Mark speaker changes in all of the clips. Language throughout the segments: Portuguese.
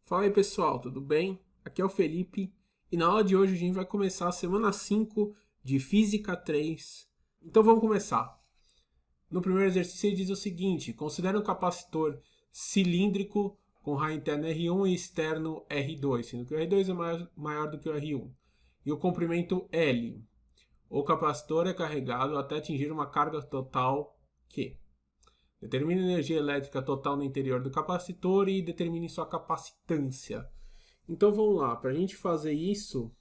Speaker 1: Fala aí pessoal, tudo bem? Aqui é o Felipe e na aula de hoje a gente vai começar a semana 5 de Física 3. Então vamos começar. No primeiro exercício ele diz o seguinte: considere um capacitor cilíndrico com raio interno R1 e externo R2, sendo que o R2 é maior do que o R1, e o comprimento L. O capacitor é carregado até atingir uma carga total Q. Determine a energia elétrica total no interior do capacitor e determine sua capacitância. Então vamos lá, para a gente fazer isso,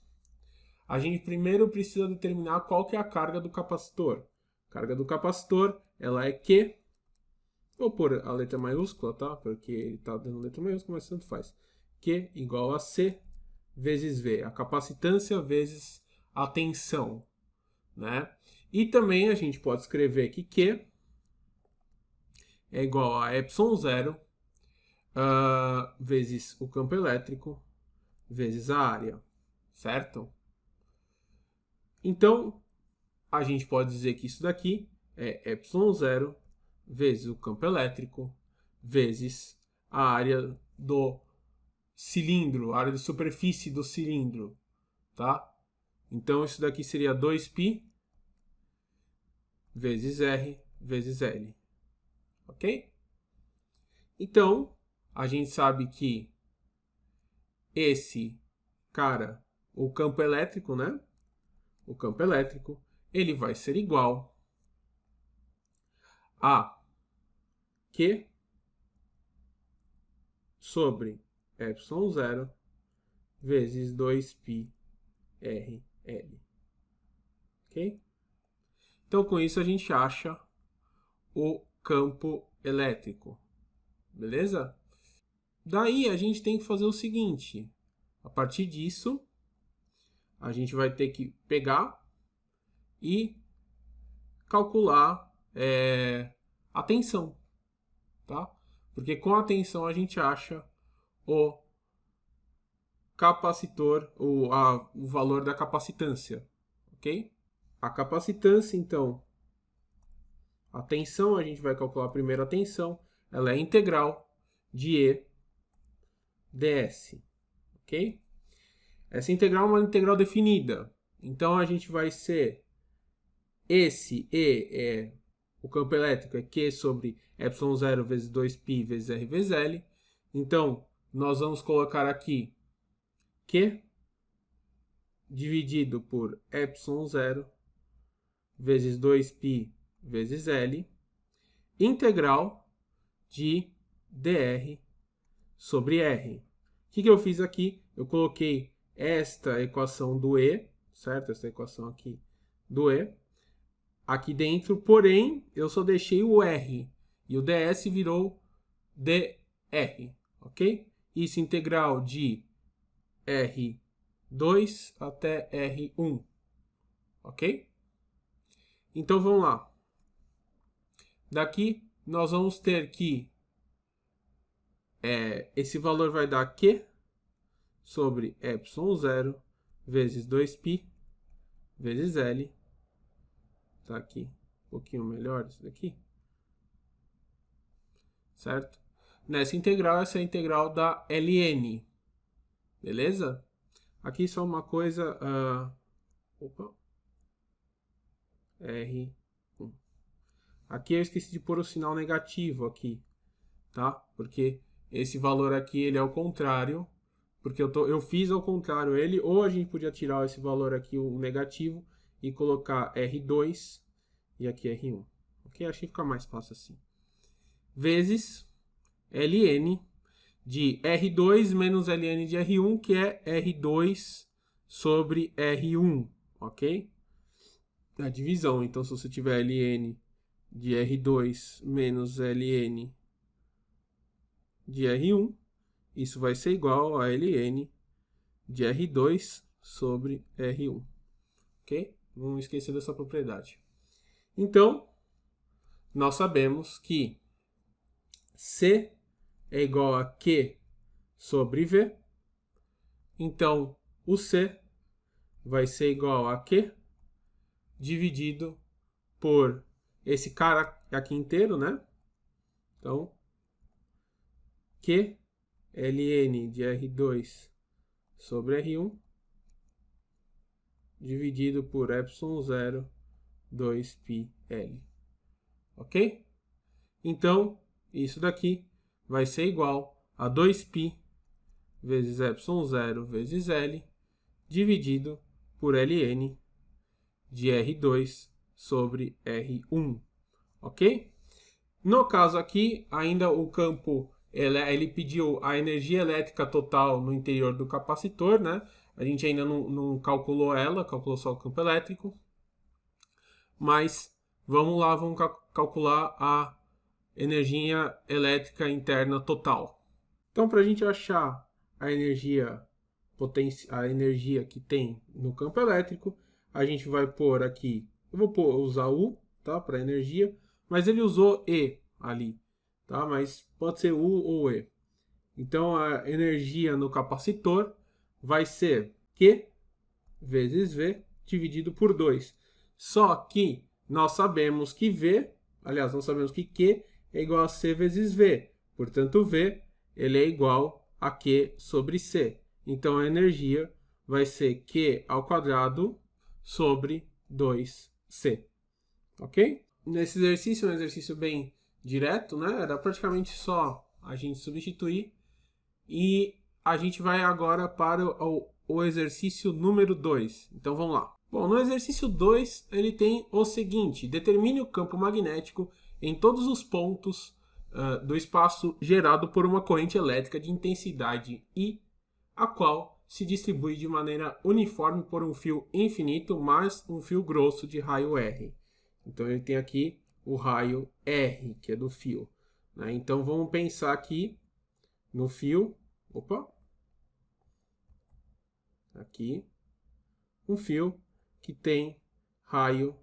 Speaker 1: a gente primeiro precisa determinar qual que é a carga do capacitor. A carga do capacitor, ela é Q, vou pôr a letra maiúscula, tá? Porque ele está dando letra maiúscula, mas tanto faz. Q igual a C vezes V, a capacitância vezes a tensão, né? E também a gente pode escrever que Q é igual a ε0 vezes o campo elétrico vezes a área, certo? Então, a gente pode dizer que isso daqui é ε0 vezes o campo elétrico vezes a área do cilindro, a área de superfície do cilindro, tá? Então, isso daqui seria 2π vezes R vezes L, ok? Então, a gente sabe que esse cara, o campo elétrico, né? O campo elétrico, ele vai ser igual a Q sobre ε0 vezes 2π RL. Ok? Então, com isso, a gente acha o campo elétrico. Beleza? Daí, a gente tem que fazer o seguinte. A partir disso, a gente vai ter que pegar e calcular a tensão. Tá? Porque com a tensão a gente acha o capacitor, o valor da capacitância. Ok? A capacitância, então, a tensão, a gente vai calcular primeiro a tensão, ela é integral de E ds, ok? Essa integral é uma integral definida, então a gente vai ser, esse E é o campo elétrico, é Q sobre ε0 vezes 2π vezes R vezes L, então nós vamos colocar aqui Q dividido por ε0 vezes 2π vezes L, integral de dr sobre R. O que eu fiz aqui? Eu coloquei esta equação do E, certo? Essa equação aqui do E, aqui dentro, porém, eu só deixei o R, e o ds virou dr, ok? Isso integral de R2 até R1, ok? Então, vamos lá. Daqui, nós vamos ter que esse valor vai dar Q sobre ε0 vezes 2π vezes L. Tá aqui um pouquinho melhor isso daqui. Certo? Nessa integral, essa é a integral da ln. Beleza? Aqui só uma coisa... R1. Aqui eu esqueci de pôr o sinal negativo aqui. Tá? Porque esse valor aqui ele é o contrário. Porque eu fiz ao contrário ele. Ou a gente podia tirar esse valor aqui, o negativo, e colocar R2 e aqui R1. Ok? Acho que fica mais fácil assim. Vezes ln de R2 menos ln de R1, que é R2 sobre R1. Ok? A divisão. Então, se você tiver ln de R2 menos ln de R1, isso vai ser igual a ln de R2 sobre R1. Ok? Não esquecer dessa propriedade. Então, nós sabemos que C é igual a Q sobre V. Então, o C vai ser igual a Q dividido por esse cara aqui inteiro, né? Então, Q ln de R2 sobre R1 dividido por ε0 2πl. Ok? Então, isso daqui vai ser igual a 2π vezes ε0 vezes L dividido por ln de R2 sobre R1. Ok? No caso aqui, ainda o campo, ele pediu a energia elétrica total no interior do capacitor, né? A gente ainda não calculou ela, calculou só o campo elétrico. Mas vamos lá, vamos calcular a energia elétrica interna total. Então, para a gente achar a energia que tem no campo elétrico, a gente vai pôr aqui, eu vou usar U, tá, para energia, mas ele usou E ali, tá, mas pode ser U ou E. Então, a energia no capacitor vai ser Q vezes V dividido por 2. Só que nós sabemos que V, aliás, nós sabemos que Q é igual a C vezes V. Portanto, V ele é igual a Q sobre C. Então, a energia vai ser Q ao quadrado sobre 2C. Ok? Nesse exercício, é um exercício bem direto, né? Era praticamente só a gente substituir. E a gente vai agora para o exercício número 2. Então, vamos lá. Bom, no exercício 2, ele tem o seguinte. Determine o campo magnético em todos os pontos do espaço gerado por uma corrente elétrica de intensidade I, a qual se distribui de maneira uniforme por um fio infinito mais um fio grosso de raio R. Então, ele tem aqui o raio R, que é do fio, né? Então, vamos pensar aqui no fio. Opa! Aqui. Um fio que tem raio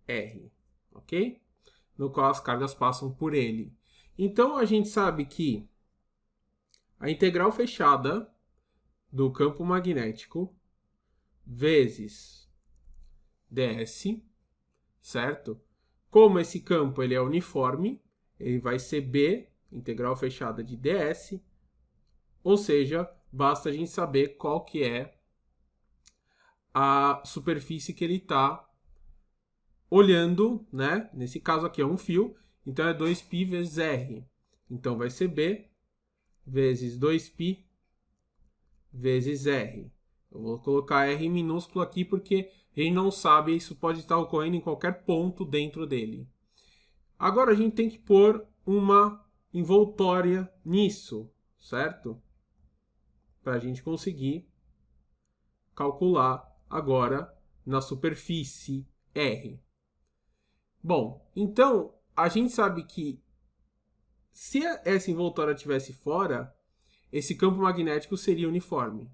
Speaker 1: R, ok? No qual as cargas passam por ele. Então, a gente sabe que a integral fechada do campo magnético vezes ds, certo? Como esse campo ele é uniforme, ele vai ser B, integral fechada de ds, ou seja, basta a gente saber qual que é a superfície que ele está olhando, né? Nesse caso aqui é um fio, então é 2π vezes R. Então vai ser B vezes 2π vezes R. Eu vou colocar R minúsculo aqui porque a gente não sabe, isso pode estar ocorrendo em qualquer ponto dentro dele. Agora a gente tem que pôr uma envoltória nisso, certo? Para a gente conseguir calcular agora na superfície R. Bom, então a gente sabe que se essa envoltória estivesse fora, esse campo magnético seria uniforme.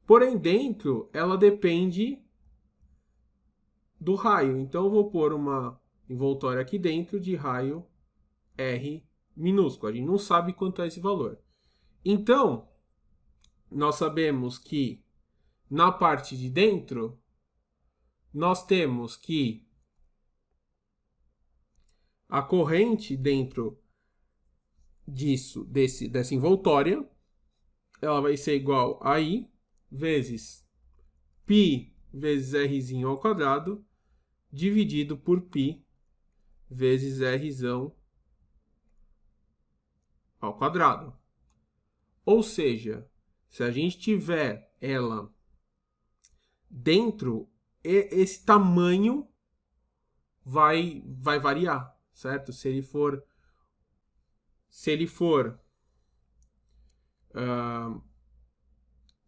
Speaker 1: Porém, dentro, ela depende do raio. Então, eu vou pôr uma envoltória aqui dentro de raio R minúsculo. A gente não sabe quanto é esse valor. Então, nós sabemos que na parte de dentro, nós temos que a corrente dentro dessa envoltória, ela vai ser igual a I vezes π vezes Rzinho ao quadrado, dividido por π vezes Rzão ao quadrado. Ou seja, se a gente tiver ela dentro, esse tamanho vai variar, certo? Se ele for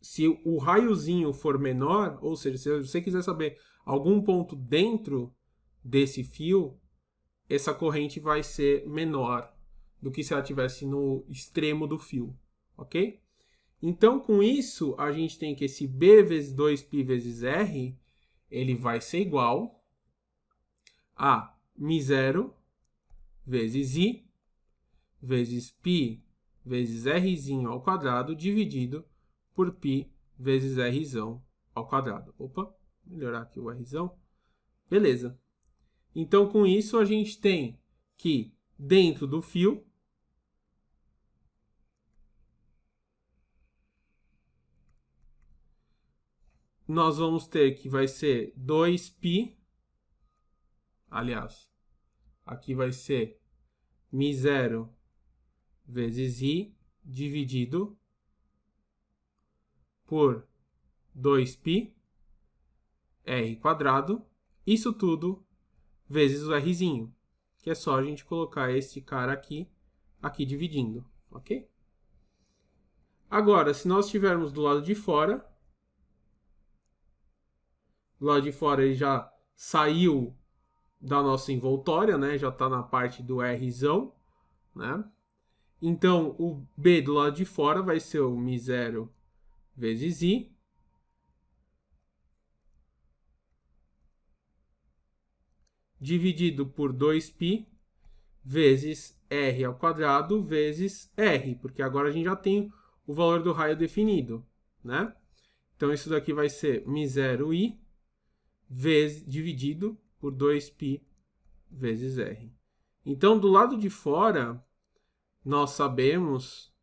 Speaker 1: se o raiozinho for menor, ou seja, se você quiser saber algum ponto dentro desse fio, essa corrente vai ser menor do que se ela estivesse no extremo do fio, ok? Então, com isso, a gente tem que esse B vezes 2π vezes R, ele vai ser igual a μ0 vezes I vezes π vezes Rzinho ao quadrado dividido por π vezes Rzão ao quadrado. Opa, melhorar aqui o Rzão. Beleza. Então, com isso, a gente tem que dentro do fio nós vamos ter que vai ser 2π, aliás, aqui vai ser μ0 vezes I dividido por 2π r quadrado, isso tudo vezes o rzinho, que é só a gente colocar esse cara aqui dividindo, ok? Agora, se nós estivermos do lado de fora ele já saiu da nossa envoltória, né? Já está na parte do Rzão, né? Então, o B do lado de fora vai ser o μ0 vezes I dividido por 2π vezes R ao quadrado vezes R, porque agora a gente já tem o valor do raio definido, né? Então, isso daqui vai ser μ0I dividido por 2π vezes R. Então, do lado de fora, nós sabemos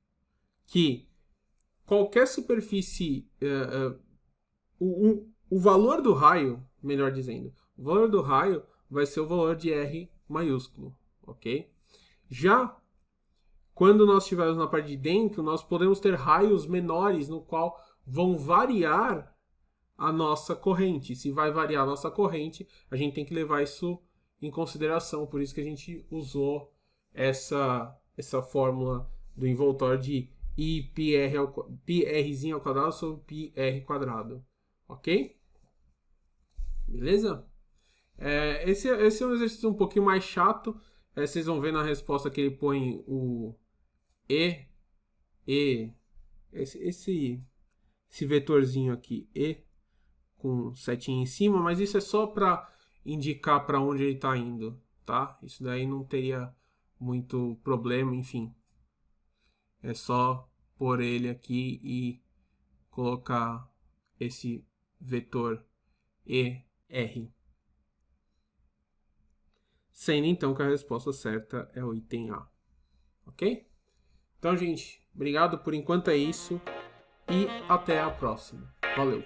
Speaker 1: que qualquer superfície, o valor do raio, melhor dizendo, o valor do raio vai ser o valor de R maiúsculo, ok? Já quando nós estivermos na parte de dentro, nós podemos ter raios menores no qual vão variar a nossa corrente. Se vai variar a nossa corrente, a gente tem que levar isso em consideração. Por isso que a gente usou essa fórmula do envoltório de I πrzinho ao quadrado sobre πr quadrado. Ok? Beleza? Esse é um exercício um pouquinho mais chato. Vocês vão ver na resposta que ele põe o esse vetorzinho aqui, E, com setinha em cima, mas isso é só para indicar para onde ele está indo, tá? Isso daí não teria muito problema, enfim. É só pôr ele aqui e colocar esse vetor ER. Sendo então que a resposta certa é o item A. Ok? Então, gente, obrigado por enquanto é isso e até a próxima. Valeu!